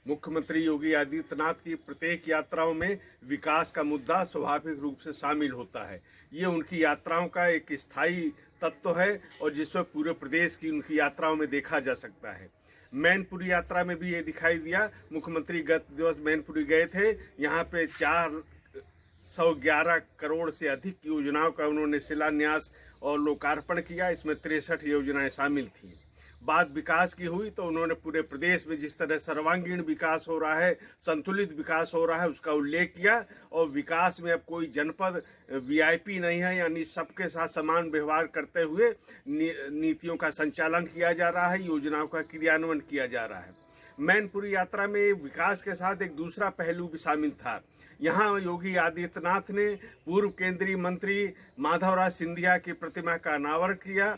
मुख्यमंत्री योगी आदित्यनाथ की प्रत्येक यात्राओं में विकास का मुद्दा स्वाभाविक रूप से शामिल होता है। ये उनकी यात्राओं का एक स्थायी तत्व है और जिसमें पूरे प्रदेश की उनकी यात्राओं में देखा जा सकता है। मैनपुरी यात्रा में भी ये दिखाई दिया। मुख्यमंत्री गत दिवस मैनपुरी गए थे। यहाँ पे 411 करोड़ से अधिक योजनाओं का उन्होंने शिलान्यास और लोकार्पण किया। इसमें 63 योजनाएं शामिल थी। बात विकास की हुई तो उन्होंने पूरे प्रदेश में जिस तरह सर्वांगीण विकास हो रहा है, संतुलित विकास हो रहा है, उसका उल्लेख किया। और विकास में अब कोई जनपद वीआईपी नहीं है, यानी सबके साथ समान व्यवहार करते हुए नीतियों का संचालन किया जा रहा है, योजनाओं का क्रियान्वयन किया जा रहा है। मैनपुरी यात्रा में विकास के साथ एक दूसरा पहलू भी शामिल था। यहाँ योगी आदित्यनाथ ने पूर्व केंद्रीय मंत्री माधवराज सिंधिया की प्रतिमा का अनावरण किया।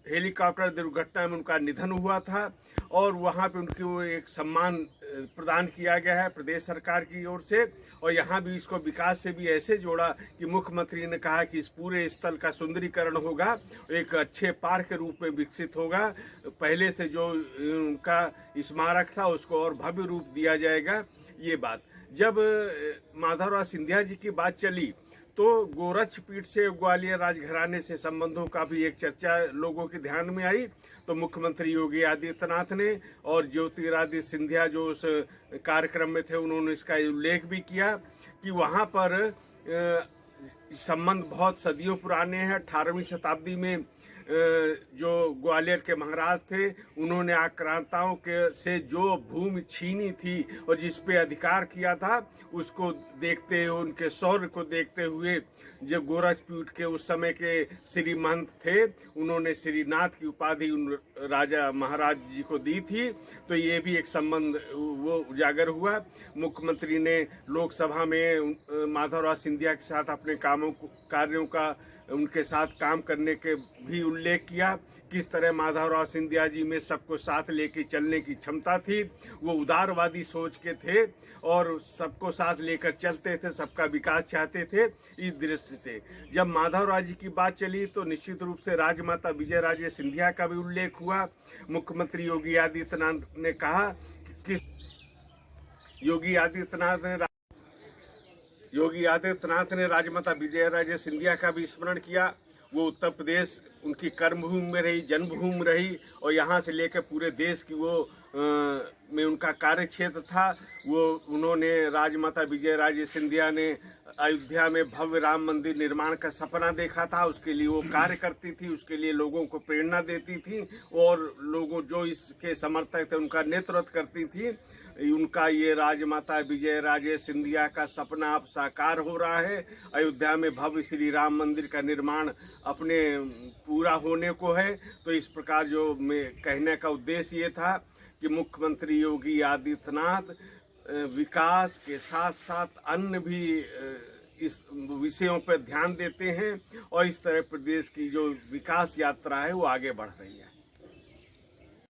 हेलीकॉप्टर दुर्घटना में उनका निधन हुआ था और वहाँ पे उनको एक सम्मान प्रदान किया गया है प्रदेश सरकार की ओर से। और यहाँ भी इसको विकास से भी ऐसे जोड़ा कि मुख्यमंत्री ने कहा कि इस पूरे स्थल का सुंदरीकरण होगा, एक अच्छे पार्क के रूप में विकसित होगा। पहले से जो उनका स्मारक था उसको और भव्य रूप दिया जाएगा। ये बात जब माधवराज सिंधिया जी की बात चली तो गोरक्षपीठ से ग्वालियर राजघराने से संबंधों का भी एक चर्चा लोगों के ध्यान में आई। तो मुख्यमंत्री योगी आदित्यनाथ ने और ज्योतिरादित्य सिंधिया जो उस कार्यक्रम में थे उन्होंने इसका उल्लेख भी किया कि वहाँ पर संबंध बहुत सदियों पुराने हैं। 18वीं शताब्दी में जो ग्वालियर के महाराज थे उन्होंने आक्रांताओं के से जो भूमि छीनी थी और जिस पे अधिकार किया था उसको देखते हुए, उनके शौर्य को देखते हुए जो गोरखपीठ के उस समय के श्री महंत थे उन्होंने श्रीनाथ की उपाधि उन राजा महाराज जी को दी थी। तो ये भी एक संबंध वो उजागर हुआ। मुख्यमंत्री ने लोकसभा में माधवराज सिंधिया के साथ अपने कार्यों का उनके साथ काम करने के भी उल्लेख किया। किस तरह माधवराव सिंधिया जी में सबको साथ लेके चलने की क्षमता थी। वो उदारवादी सोच के थे और सबको साथ लेकर चलते थे, सबका विकास चाहते थे। इस दृष्टि से जब माधवराव जी की बात चली तो निश्चित रूप से राजमाता विजयराजे सिंधिया का भी उल्लेख हुआ। मुख्यमंत्री योगी आदित्यनाथ ने कहा कि योगी आदित्यनाथ ने राजमाता विजयराजे सिंधिया का भी स्मरण किया। वो उत्तर प्रदेश उनकी कर्मभूमि में रही, जन्मभूमि रही और यहाँ से लेकर पूरे देश की वो में उनका कार्य क्षेत्र था। वो उन्होंने राजमाता विजयराजे सिंधिया ने अयोध्या में भव्य राम मंदिर निर्माण का सपना देखा था। उसके लिए वो कार्य करती थी, उसके लिए लोगों को प्रेरणा देती थी और लोगों जो इसके समर्थक थे उनका नेतृत्व करती थी। उनका ये राजमाता विजयराजे सिंधिया का सपना अब साकार हो रहा है। अयोध्या में भव्य श्री राम मंदिर का निर्माण अपने पूरा होने को है। तो इस प्रकार जो मैं कहने का उद्देश्य ये था कि मुख्यमंत्री योगी आदित्यनाथ विकास के साथ साथ अन्य भी इस विषयों पर ध्यान देते हैं और इस तरह प्रदेश की जो विकास यात्रा है वो आगे बढ़ रही है।